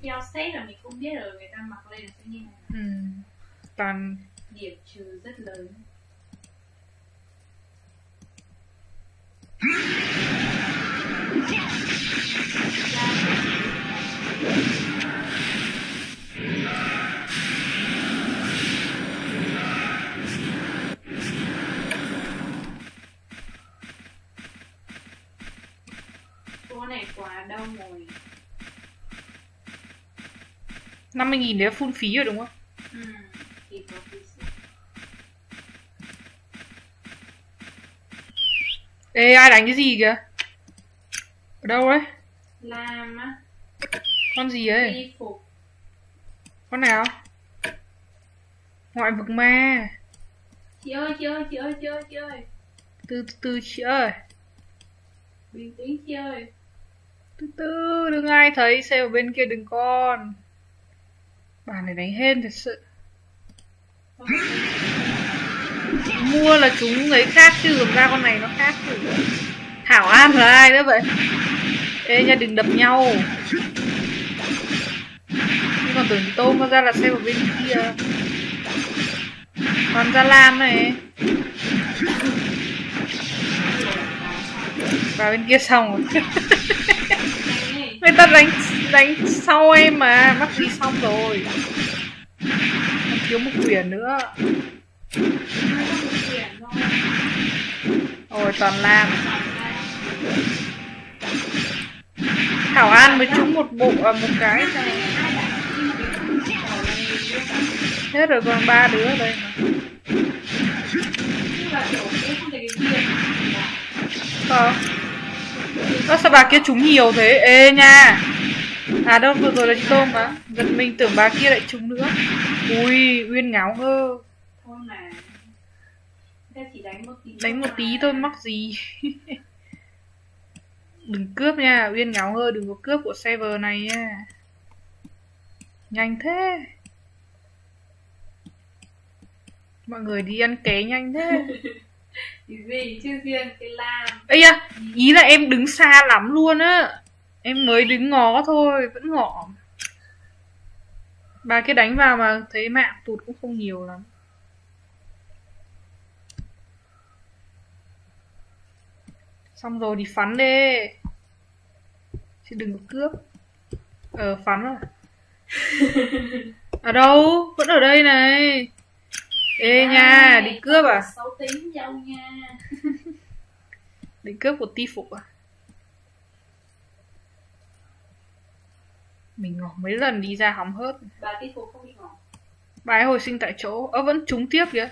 do xét là mình không biết rồi, người ta mặc lên là sẽ như này. Toàn Điểm trừ rất lớn. Cô này quá đông rồi. 50.000 đấy là full phí rồi đúng không? Thì có phí sức. Ê, ai đánh cái gì kìa? Ở đâu đấy? Lam á. Con gì ấy? Y phục. Con nào? Ngoại vực ma. Chị ơi, chị ơi, chị ơi, chị ơi, chị ơi. Từ từ chị ơi. Bình tĩnh chị ơi. Từ từ, đừng ai thấy, xe ở bên kia đừng con. Bà này đánh hên thật sự. Mua là chúng ấy khác chứ, còn ra con này nó khác chứ. Hảo An là ai nữa vậy? Ê nha, đừng đập nhau. Nhưng còn tưởng tôm có ra là xe ở bên kia. Còn Gia Lam này. Vào bên kia xong rồi. Người ta đánh sau em mà, mắc gì xong rồi. Còn thiếu một quyển nữa. Ôi toàn Lam. Thảo An mới trúng một bộ một cái này. Hết rồi, còn 3 đứa ở đây mà. Sao bà kia trúng nhiều thế? Ê nha. À đâu, vừa rồi là chị Tôm mà. Giật mình tưởng bà kia lại trúng nữa. Ui, Uyên ngáo ngơ. Đánh một tí thôi, mắc gì. Đừng cướp nha, Uyên ngáo ngơ, đừng có cướp của server này nha. Nhanh thế. Mọi người đi ăn ké nhanh thế. Gì chứ riêng cái Lam. Ây da, ý là em đứng xa lắm luôn á. Em mới đứng ngó thôi, vẫn ngỏ. Bà kia đánh vào mà thấy mạng tụt cũng không nhiều lắm. Xong rồi thì phắn đi. Chứ đừng có cướp. Phắn rồi. Ở đâu? Vẫn ở đây này. Ê nha, định cướp à? Xấu tính dâu nha. Định cướp của ti phục à? Mình ngỏ mấy lần đi ra hóng hớt. Bà ti phục không bị ngỏ. Bà ấy hồi sinh tại chỗ. Vẫn trúng tiếp kìa.